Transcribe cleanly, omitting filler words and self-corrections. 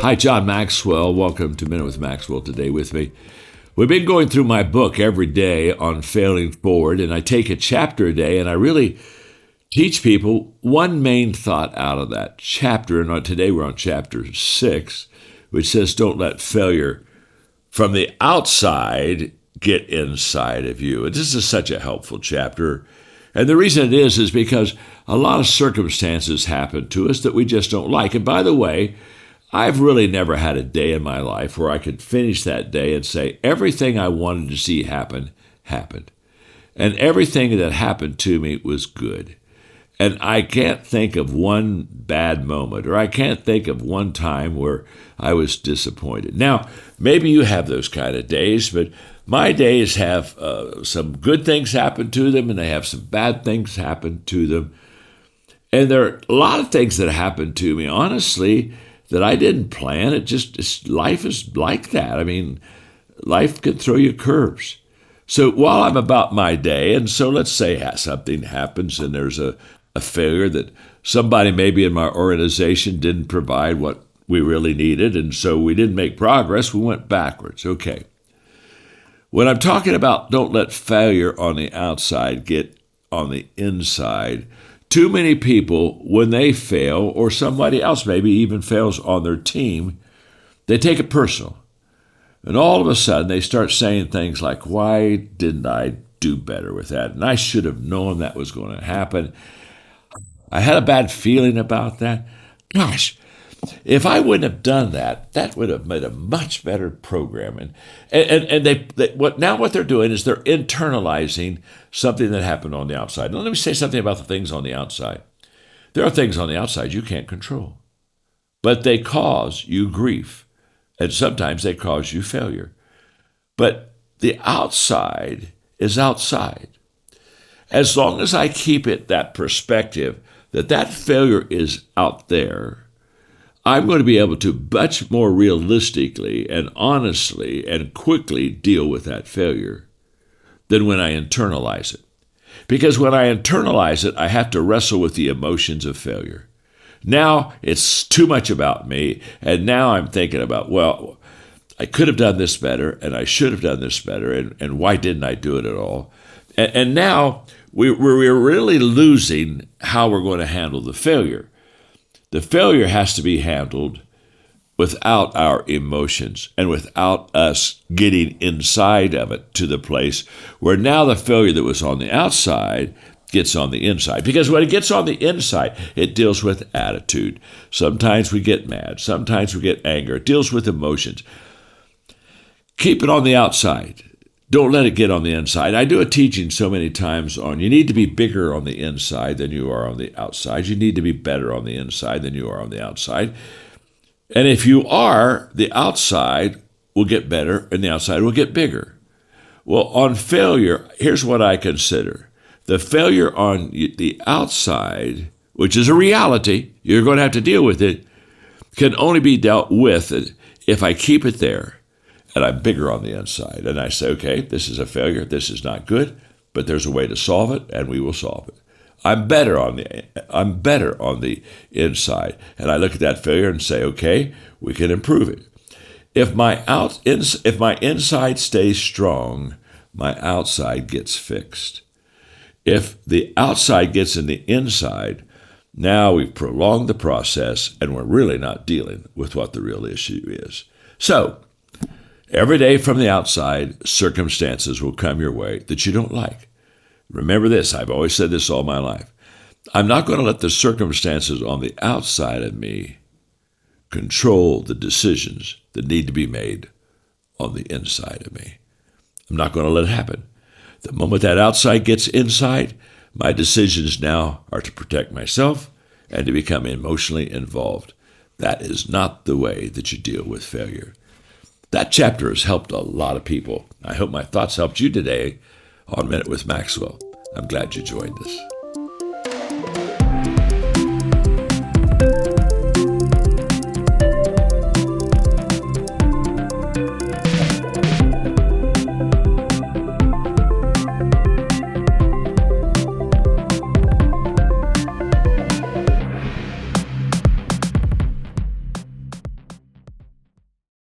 Hi, John Maxwell. Welcome to Minute with Maxwell today with me. We've been going through my book every day on failing forward, and I take a chapter a day, and I really teach people one main thought out of that chapter. And today we're on chapter 6, which says, don't let failure from the outside get inside of you. And this is such a helpful chapter. And the reason it is because a lot of circumstances happen to us that we just don't like. And by the way, I've really never had a day in my life where I could finish that day and say everything I wanted to see happen, happened. And everything that happened to me was good. And I can't think of one bad moment, or I can't think of one time where I was disappointed. Now, maybe you have those kind of days, but my days have some good things happen to them, and they have some bad things happen to them. And there are a lot of things that happen to me, honestly, that I didn't plan. Life is like that. I mean, life can throw you curves. So while I'm about my day, and so let's say something happens and there's a failure that somebody maybe in my organization didn't provide what we really needed, and so we didn't make progress, we went backwards. Okay. When I'm talking about don't let failure on the outside get on the inside, too many people, when they fail, or somebody else maybe even fails on their team, they take it personal. And all of a sudden, they start saying things like, why didn't I do better with that? And I should have known that was going to happen. I had a bad feeling about that. Gosh, if I wouldn't have done that, that would have made a much better program. And what they're doing is they're internalizing something that happened on the outside. Now, let me say something about the things on the outside. There are things on the outside you can't control, but they cause you grief, and sometimes they cause you failure. But the outside is outside. As long as I keep it that perspective that failure is out there, I'm going to be able to much more realistically and honestly and quickly deal with that failure than when I internalize it. Because when I internalize it, I have to wrestle with the emotions of failure. Now it's too much about me, and now I'm thinking about, well, I could have done this better, and I should have done this better, and why didn't I do it at all? And now we're really losing how we're going to handle the failure. The failure has to be handled without our emotions and without us getting inside of it to the place where now the failure that was on the outside gets on the inside. Because when it gets on the inside, it deals with attitude. Sometimes we get mad. Sometimes we get anger. It deals with emotions. Keep it on the outside. Don't let it get on the inside. I do a teaching so many times on you need to be bigger on the inside than you are on the outside. You need to be better on the inside than you are on the outside. And if you are, the outside will get better and the outside will get bigger. Well, on failure, here's what I consider. The failure on the outside, which is a reality, you're going to have to deal with it, can only be dealt with if I keep it there. And I'm bigger on the inside. And I say, okay, this is a failure. This is not good, but there's a way to solve it, and we will solve it. I'm better on the inside. And I look at that failure and say, okay, we can improve it. If my inside stays strong, my outside gets fixed. If the outside gets in the inside, now we've prolonged the process, and we're really not dealing with what the real issue is. So, every day from the outside, circumstances will come your way that you don't like. Remember this, I've always said this all my life. I'm not going to let the circumstances on the outside of me control the decisions that need to be made on the inside of me. I'm not going to let it happen. The moment that outside gets inside, my decisions now are to protect myself and to become emotionally involved. That is not the way that you deal with failure. That chapter has helped a lot of people. I hope my thoughts helped you today on Minute with Maxwell. I'm glad you joined us.